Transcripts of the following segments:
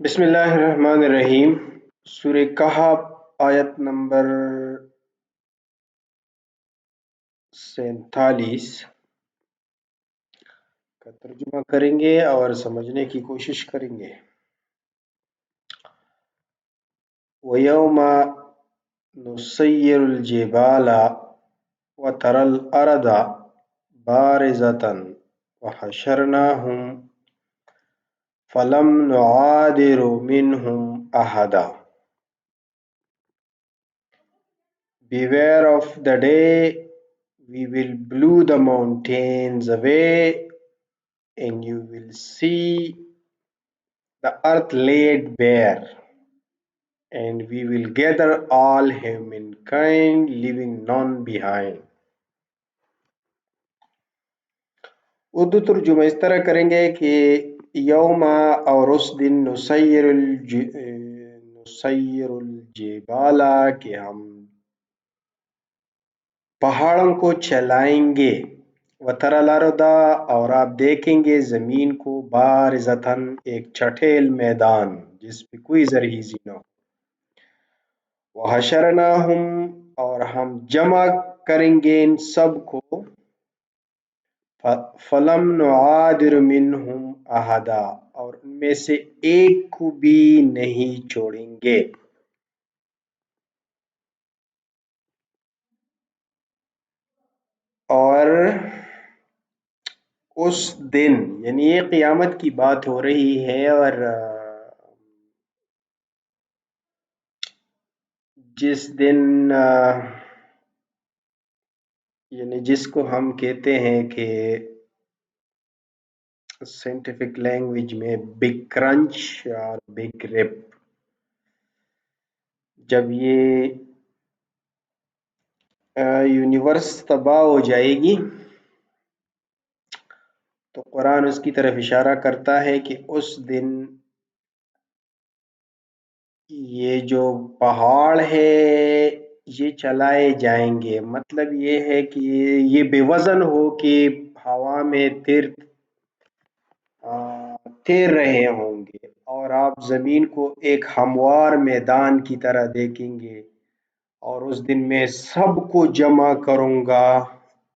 بسم اللہ الرحمن الرحیم۔ سورہ کہف آیت نمبر 47 کا ترجمہ کریں گے اور سمجھنے کی کوشش کریں گے۔ وَيَوْمَ نُسَيِّرُ الْجِبَالَ وَتَرَى الْأَرْضَ بَارِزَةً وَحَشَرْنَاهُمْ فَلَمْ نُغَادِرْ مِنْهُمْ أَحَدًا۔ Beware of the day we will blow the mountains away, and you will see the earth laid bare, and we will gather all humankind, leaving none behind. Urdu ترجمہ اس طرح کریں گے کہ یوم اور اس دن نسیر الجبال کہ ہم پہاڑوں کو چلائیں گے، وَتَرَى الْأَرْضَ اور آپ دیکھیں گے زمین کو، بارزتاً ایک چٹیل میدان جس پہ کوئی زرعیزی نہ ہو، وَحَشَرْنَاهُمْ اور ہم جمع کریں گے ان سب کو، فَلَمْ نُغَادِرْ مِنْهُمْ أَحَدًا اور ان میں سے ایک کو بھی نہیں چھوڑیں گے۔ اور اس دن یعنی یہ قیامت کی بات ہو رہی ہے، اور جس دن یعنی جس کو ہم کہتے ہیں کہ سائنٹیفک لینگویج میں بگ کرنچ اور بگ ریپ، جب یہ یونیورس تباہ ہو جائے گی تو قرآن اس کی طرف اشارہ کرتا ہے کہ اس دن یہ جو پہاڑ ہے یہ چلائے جائیں گے، مطلب یہ ہے کہ یہ بے وزن ہو کہ ہوا میں تیر رہے ہوں گے، اور آپ زمین کو ایک ہموار میدان کی طرح دیکھیں گے، اور اس دن میں سب کو جمع کروں گا،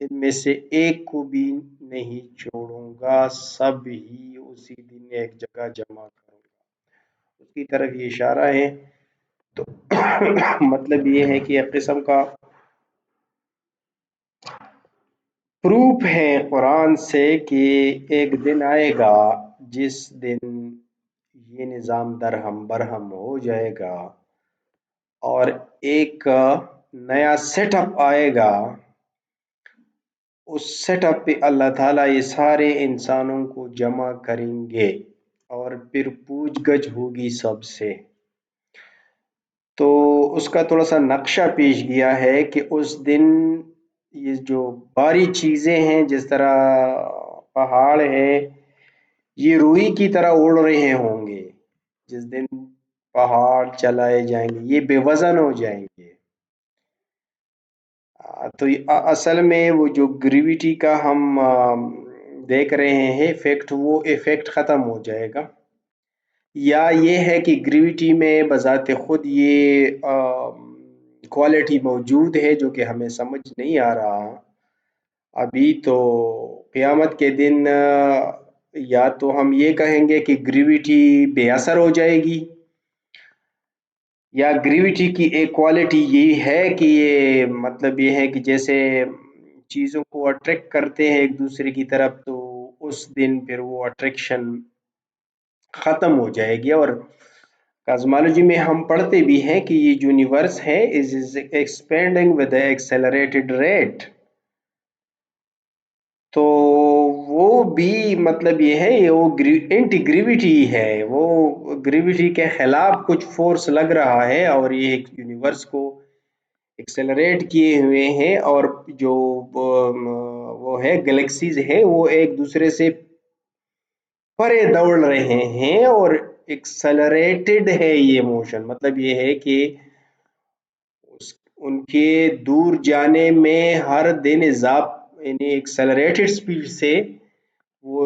ان میں سے ایک کو بھی نہیں چھوڑوں گا، سب ہی اسی دن ایک جگہ جمع کروں گا، اس کی طرف یہ اشارہ ہے۔ تو مطلب یہ ہے کہ ایک قسم کا پروف ہے قرآن سے کہ ایک دن آئے گا جس دن یہ نظام درہم برہم ہو جائے گا، اور ایک نیا سیٹ اپ آئے گا، اس سیٹ اپ پہ اللہ تعالیٰ یہ سارے انسانوں کو جمع کریں گے اور پھر پوچھ گچھ ہوگی سب سے۔ تو اس کا تھوڑا سا نقشہ پیش کیا ہے کہ اس دن یہ جو باری چیزیں ہیں، جس طرح پہاڑ ہے یہ روئی کی طرح اڑ رہے ہوں گے، جس دن پہاڑ چلائے جائیں گے یہ بے وزن ہو جائیں گے۔ تو اصل میں وہ جو گریویٹی کا ہم دیکھ رہے ہیں ایفیکٹ، وہ ایفیکٹ ختم ہو جائے گا، یا یہ ہے کہ گریویٹی میں بذات خود یہ کوالٹی موجود ہے جو کہ ہمیں سمجھ نہیں آ رہا ابھی۔ تو قیامت کے دن یا تو ہم یہ کہیں گے کہ گریویٹی بے اثر ہو جائے گی، یا گریویٹی کی ایک کوالٹی یہ ہے کہ یہ مطلب یہ ہے کہ جیسے چیزوں کو اٹریکٹ کرتے ہیں ایک دوسرے کی طرف، تو اس دن پھر وہ اٹریکشن ختم ہو جائے گی۔ اور کازمالوجی میں ہم پڑھتے بھی ہیں کہ یہ یونیورس ہے is expanding with the accelerated rate، تو وہ بھی مطلب یہ ہے وہ اینٹی گریویٹی ہے، وہ گریویٹی کے خلاف کچھ فورس لگ رہا ہے، اور یہ ایک یونیورس کو ایکسیلریٹ کیے ہوئے ہیں، اور جو وہ ہے گلیکسیز ہے وہ ایک دوسرے سے پرے دوڑ رہے ہیں، اور ایکسلریٹڈ ہے یہ موشن، مطلب یہ ہے کہ ان کے دور جانے میں ہر دن یعنی ایکسلریٹڈ سپیڈ سے وہ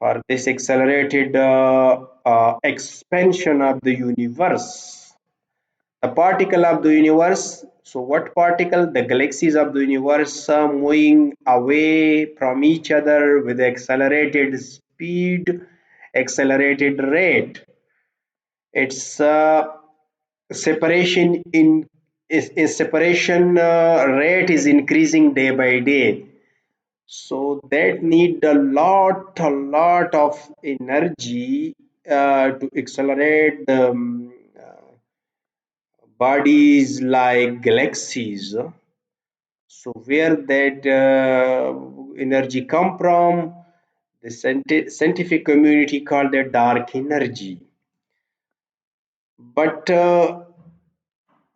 for this accelerated expansion of the universe. The particle of the universe. So, what particle? The galaxies of the universe moving away from each other with accelerated speed, accelerated rate. Its separation in is separation rate is increasing day by day. So that need a lot of energy to accelerate the bodies like galaxies. So where that energy come from? The scientific community called it dark energy. But